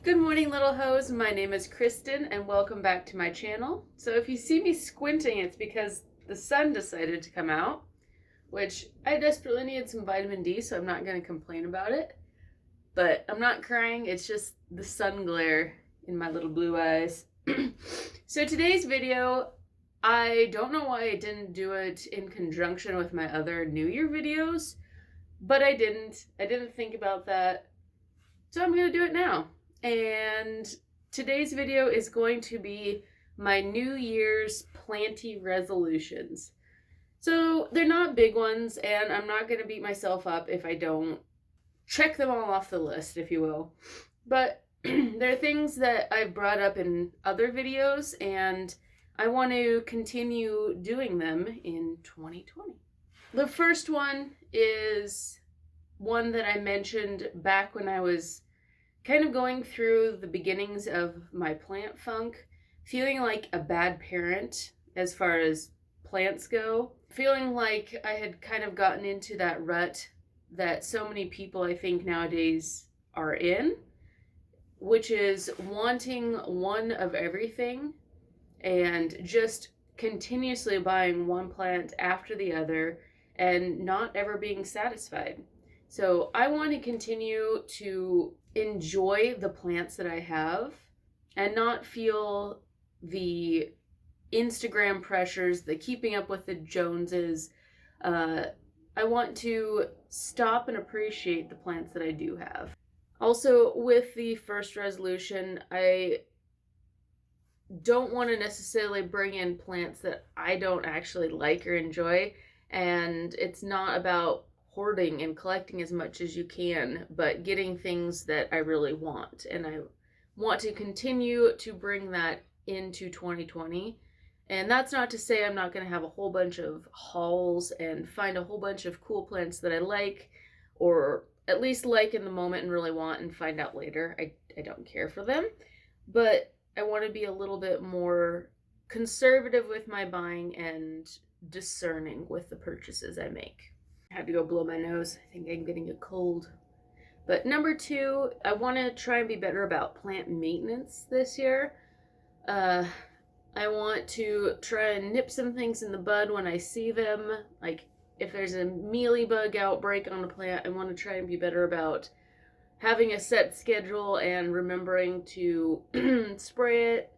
Good morning, little hoes. My name is Kristen, and welcome back to my channel. So if you see me squinting, it's because the sun decided to come out, which I desperately needed some vitamin D, so I'm not going to complain about it. But I'm not crying, it's just the sun glare in my little blue eyes. So today's video, I don't know why I didn't do it in conjunction with my other New Year videos, but I didn't. I didn't think about that, so I'm going to do it now. And today's video is going to be my New Year's Planty Resolutions. So they're not big ones, and I'm not going to beat myself up if I don't check them all off the list, if you will. But they're things that I've brought up in other videos, and I want to continue doing them in 2020. The first one is one that I mentioned back when I was kind of going through the beginnings of my plant funk, feeling like a bad parent as far as plants go, feeling like I had kind of gotten into that rut that so many people I think nowadays are in, which is wanting one of everything and just continuously buying one plant after the other and not ever being satisfied. So I want to continue to enjoy the plants that I have and not feel the Instagram pressures, the keeping up with the Joneses. I want to stop and appreciate the plants that I do have. Also, with the first resolution, I don't want to necessarily bring in plants that I don't actually like or enjoy, and it's not about hoarding and collecting as much as you can, but getting things that I really want. And I want to continue to bring that into 2020. And that's not to say I'm not going to have a whole bunch of hauls and find a whole bunch of cool plants that I like, or at least like in the moment and really want and find out later. I don't care for them. But I want to be a little bit more conservative with my buying and discerning with the purchases I make. I had to go blow my nose. I think I'm getting a cold. But number 2, I want to try and be better about plant maintenance this year. I want to try and nip some things in the bud when I see them. Like if there's a mealybug outbreak on a plant, I want to try and be better about having a set schedule and remembering to spray it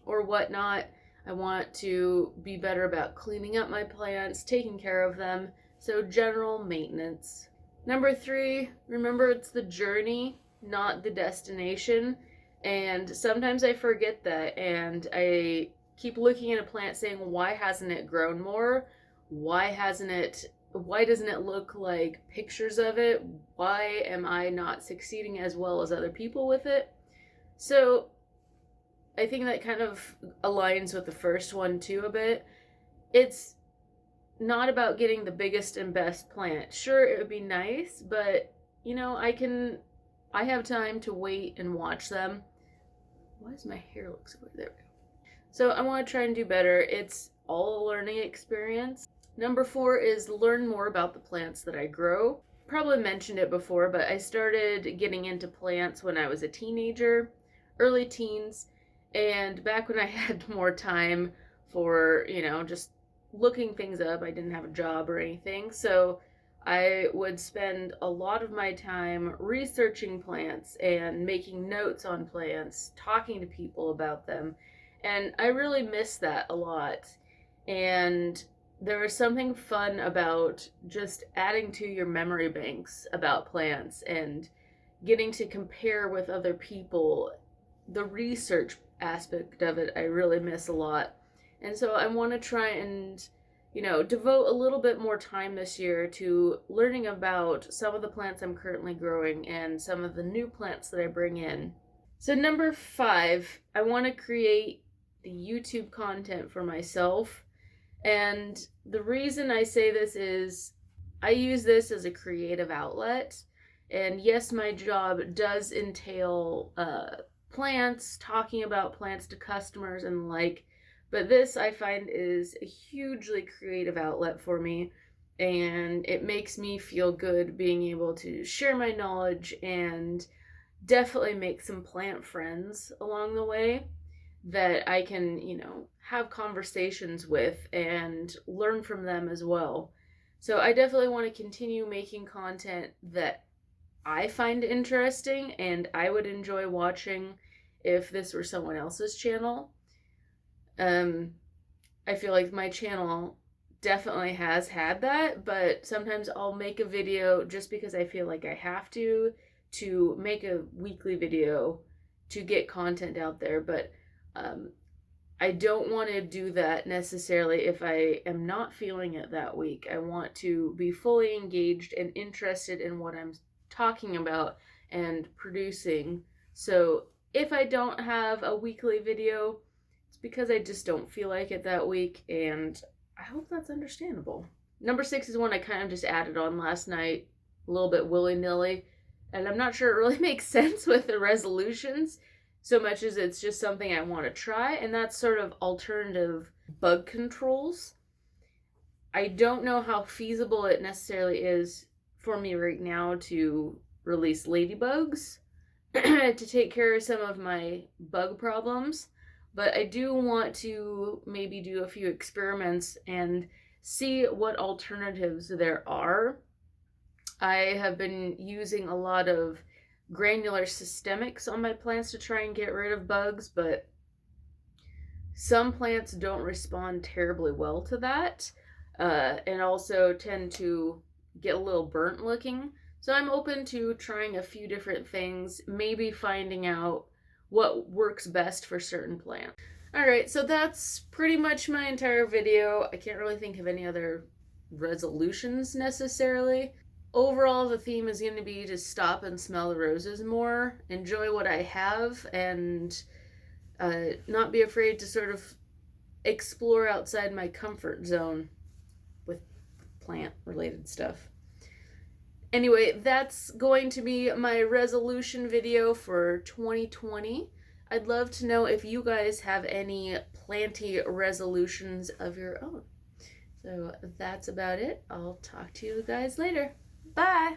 or whatnot. I want to be better about cleaning up my plants, taking care of them. So general maintenance. Number 3, remember it's the journey, not the destination. And sometimes I forget that, and I keep looking at a plant saying, why hasn't it grown more? Why doesn't it look like pictures of it? Why am I not succeeding as well as other people with it? So I think that kind of aligns with the first one too a bit. It's not about getting the biggest and best plant. Sure, it would be nice, but I have time to wait and watch them. Why does my hair look so weird? There we go. So I want to try and do better. It's all a learning experience. Number 4 is learn more about the plants that I grow. Probably mentioned it before, but I started getting into plants when I was a teenager, early teens, and back when I had more time for, just looking things up. I didn't have a job or anything, so I would spend a lot of my time researching plants and making notes on plants, talking to people about them, and I really miss that a lot. And there was something fun about just adding to your memory banks about plants and getting to compare with other people. The research aspect of it I really miss a lot. And so I want to try and, devote a little bit more time this year to learning about some of the plants I'm currently growing and some of the new plants that I bring in. So number 5, I want to create the YouTube content for myself. And the reason I say this is I use this as a creative outlet. And yes, my job does entail plants, talking about plants to customers and the like. But this, I find, is a hugely creative outlet for me, and it makes me feel good being able to share my knowledge and definitely make some plant friends along the way that I can, have conversations with and learn from them as well. So I definitely want to continue making content that I find interesting and I would enjoy watching if this were someone else's channel. I feel like my channel definitely has had that, but sometimes I'll make a video just because I feel like I have to make a weekly video to get content out there. But I don't want to do that necessarily if I am not feeling it that week. I want to be fully engaged and interested in what I'm talking about and producing. So if I don't have a weekly video, it's because I just don't feel like it that week, and I hope that's understandable. Number 6 is one I kind of just added on last night, a little bit willy-nilly, and I'm not sure it really makes sense with the resolutions so much as it's just something I want to try, and that's sort of alternative bug controls. I don't know how feasible it necessarily is for me right now to release ladybugs to take care of some of my bug problems, but I do want to maybe do a few experiments and see what alternatives there are. I have been using a lot of granular systemics on my plants to try and get rid of bugs, but some plants don't respond terribly well to that, and also tend to get a little burnt looking. So I'm open to trying a few different things, maybe finding out what works best for certain plants. Alright, so that's pretty much my entire video. I can't really think of any other resolutions necessarily. Overall, the theme is going to be to stop and smell the roses more, enjoy what I have, and not be afraid to sort of explore outside my comfort zone with plant-related stuff. Anyway, that's going to be my resolution video for 2020. I'd love to know if you guys have any planty resolutions of your own. So that's about it. I'll talk to you guys later. Bye!